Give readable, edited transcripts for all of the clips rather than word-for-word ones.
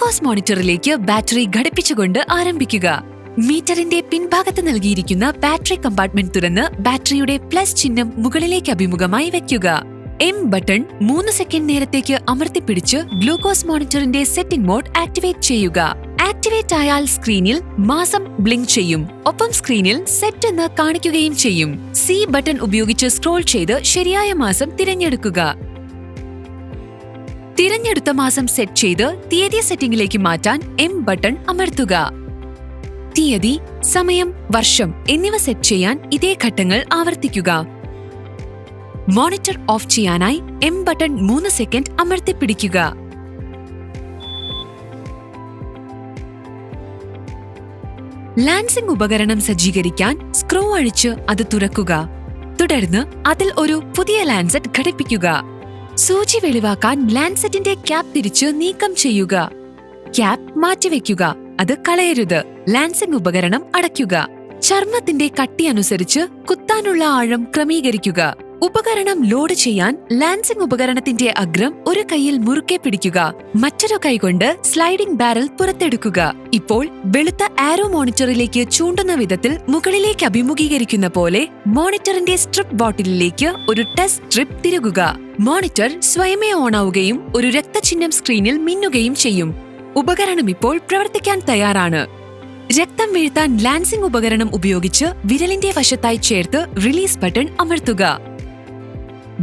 Glucose മോണിറ്ററിലേക്ക് battery ഘടിപ്പിച്ചുകൊണ്ട് ആരംഭിക്കുക. മീറ്ററിന്റെ പിൻഭാഗത്ത് നൽകിയിരിക്കുന്ന ബാറ്ററി കമ്പാർട്ട്മെന്റ് തുറന്ന് ബാറ്ററിയുടെ പ്ലസ് ചിഹ്നം മുകളിലേക്ക് അഭിമുഖമായി വയ്ക്കുക. എം ബട്ടൺ 3 സെക്കൻഡ് നേരത്തേക്ക് അമർത്തിപ്പിടിച്ച് ഗ്ലൂക്കോസ് മോണിറ്ററിന്റെ സെറ്റിംഗ് മോഡ് ആക്ടിവേറ്റ് ചെയ്യുക. ആക്ടിവേറ്റ് ആയാൽ സ്ക്രീനിൽ മാസം ബ്ലിങ്ക് ചെയ്യും. ഒപ്പം സ്ക്രീനിൽ സെറ്റ് എന്ന് കാണിക്കുകയും ചെയ്യും. സി ബട്ടൺ ഉപയോഗിച്ച് സ്ക്രോൾ ചെയ്ത് ശരിയായ മാസം തിരഞ്ഞെടുക്കുക. തിരഞ്ഞെടുത്ത മാസം സെറ്റ് ചെയ്ത് തീയതി സെറ്റിംഗിലേക്ക് മാറ്റാൻ എം ബട്ടൺ അമർത്തുക. തീയതി, സമയം, വർഷം എന്നിവ സെറ്റ് ചെയ്യാൻ ഇതേ ഘട്ടങ്ങൾ ആവർത്തിക്കുക. മോണിറ്റർ ഓഫ് ചെയ്യാനായി എം ബട്ടൺ 3 സെക്കൻഡ് അമർത്തിപ്പിടിക്കുക. ലാൻസിംഗ് ഉപകരണം സജ്ജീകരിക്കാൻ സ്ക്രൂ അഴിച്ച് അത് തുറക്കുക. തുടർന്ന് അതിൽ ഒരു പുതിയ ലാൻസെറ്റ് ഘടിപ്പിക്കുക. സൂചി വെളിവാക്കാൻ ലാൻസെറ്റിന്റെ ക്യാപ്പ് തിരിച്ച് നീക്കം ചെയ്യുക. ക്യാപ്പ് മാറ്റിവെക്കുക. അത് കളയരുത്. ലാൻസിംഗ് ഉപകരണം അടയ്ക്കുക. ചർമ്മത്തിന്റെ കട്ടി അനുസരിച്ച് കുത്താനുള്ള ആഴം ക്രമീകരിക്കുക. ഉപകരണം ലോഡ് ചെയ്യാൻ ലാൻസിംഗ് ഉപകരണത്തിന്റെ അഗ്രം ഒരു കൈയിൽ മുറുക്കെ പിടിക്കുക. മറ്റൊരു കൈകൊണ്ട് സ്ലൈഡിംഗ് ബാരൽ പുറത്തെടുക്കുക. ഇപ്പോൾ വെളുത്ത ആരോ മോണിറ്ററിലേക്ക് ചൂണ്ടുന്ന വിധത്തിൽ മുകളിലേക്ക് അഭിമുഖീകരിക്കുന്ന പോലെ മോണിറ്ററിന്റെ സ്ട്രിപ്പ് ബോട്ടിലിലേക്ക് ഒരു ടെസ്റ്റ് സ്ട്രിപ്പ് തിരുകുക. മോണിറ്റർ സ്വയമേ ഓണാവുകയും ഒരു രക്തചിഹ്നം സ്ക്രീനിൽ മിന്നുകയും ചെയ്യും. ഉപകരണം ഇപ്പോൾ പ്രവർത്തിക്കാൻ തയ്യാറാണ്. രക്തം വീഴ്ത്താൻ ലാൻസിംഗ് ഉപകരണം ഉപയോഗിച്ച് വിരലിന്റെ വശത്തായി ചേർത്ത് റിലീസ് ബട്ടൺ അമർത്തുക.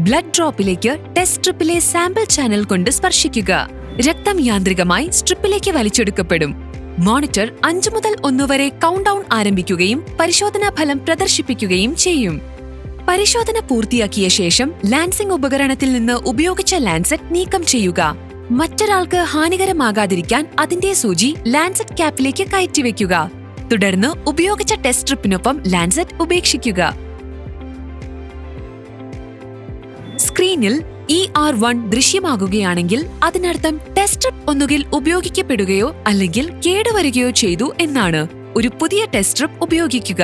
ബ്ലഡ് ഡ്രോപ്പിലേക്ക് ടെസ്റ്റ് സ്ട്രിപ്പിലെ സാമ്പിൾ ചാനൽ കൊണ്ട് സ്പർശിക്കുക. രക്തം യാന്ത്രികമായി സ്ട്രിപ്പിലേക്ക് വലിച്ചെടുക്കപ്പെടും. മോണിറ്റർ 5 മുതൽ 1 വരെ കൗണ്ട് ഡൗൺ ആരംഭിക്കുകയും പരിശോധനാ ഫലം പ്രദർശിപ്പിക്കുകയും ചെയ്യും. പരിശോധന പൂർത്തിയാക്കിയ ശേഷം ലാൻസിംഗ് ഉപകരണത്തിൽ നിന്ന് ഉപയോഗിച്ച ലാൻസെറ്റ് നീക്കം ചെയ്യുക. മറ്റൊരാൾക്ക് ഹാനികരമാകാതിരിക്കാൻ അതിന്റെ സൂചി ലാൻസെറ്റ് ക്യാപ്പിലേക്ക് കയറ്റിവെക്കുക. തുടർന്ന് ഉപയോഗിച്ച ടെസ്റ്റ് സ്ട്രിപ്പിനൊപ്പം ലാൻസെറ്റ് ഉപേക്ഷിക്കുക. സ്ക്രീനിൽ ER1 ദൃശ്യമാകുകയാണെങ്കിൽ അതിനർത്ഥം ടെസ്റ്റ് സ്ട്രിപ്പ് ഒന്നുകിൽ ഉപയോഗിക്കപ്പെടുകയോ അല്ലെങ്കിൽ കേടുവരികയോ ചെയ്തു എന്നാണ്. ഒരു പുതിയ ടെസ്റ്റ് സ്ട്രിപ്പ് ഉപയോഗിക്കുക.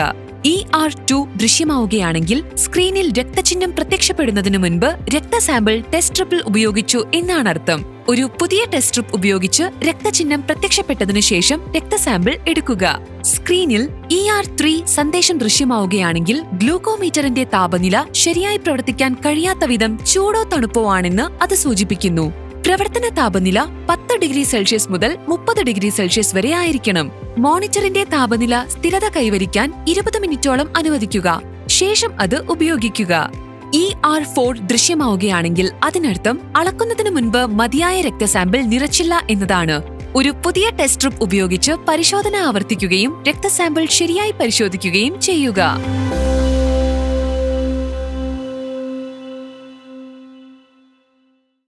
ER2 ദൃശ്യമാവുകയാണെങ്കിൽ സ്ക്രീനിൽ രക്തചിഹ്നം പ്രത്യക്ഷപ്പെടുന്നതിനു മുൻപ് രക്തസാമ്പിൾ ടെസ്റ്റ് സ്ട്രിപ്പിൽ ഉപയോഗിച്ചു എന്നാണ് അർത്ഥം. ഒരു പുതിയ ടെസ്റ്റ് സ്ട്രിപ്പ് ഉപയോഗിച്ച് രക്തചിഹ്നം പ്രത്യക്ഷപ്പെട്ടതിനു ശേഷം രക്തസാമ്പിൾ എടുക്കുക. സ്ക്രീനിൽ ER3 സന്ദേശം ദൃശ്യമാവുകയാണെങ്കിൽ ഗ്ലൂക്കോമീറ്ററിന്റെ താപനില ശരിയായി പ്രവർത്തിക്കാൻ കഴിയാത്ത വിധം ചൂടോ തണുപ്പോ ആണെന്ന് അത് സൂചിപ്പിക്കുന്നു. പ്രവർത്തന താപനില 10 ഡിഗ്രി സെൽഷ്യസ് മുതൽ 30 ഡിഗ്രി സെൽഷ്യസ് വരെ ആയിരിക്കണം. മോണിറ്ററിന്റെ താപനില സ്ഥിരത കൈവരിക്കാൻ 20 മിനിറ്റോളം അനുവദിക്കുക. ശേഷം അത് ഉപയോഗിക്കുക. ER4 ദൃശ്യമാവുകയാണെങ്കിൽ അതിനർത്ഥം അളക്കുന്നതിന് മുൻപ് മതിയായ രക്തസാമ്പിൾ നിറച്ചില്ല എന്നതാണ്. ഒരു പുതിയ ടെസ്റ്റ് സ്ട്രിപ്പ് ഉപയോഗിച്ച് പരിശോധന ആവർത്തിക്കുകയും രക്തസാമ്പിൾ ശരിയായി പരിശോധിക്കുകയും ചെയ്യുക.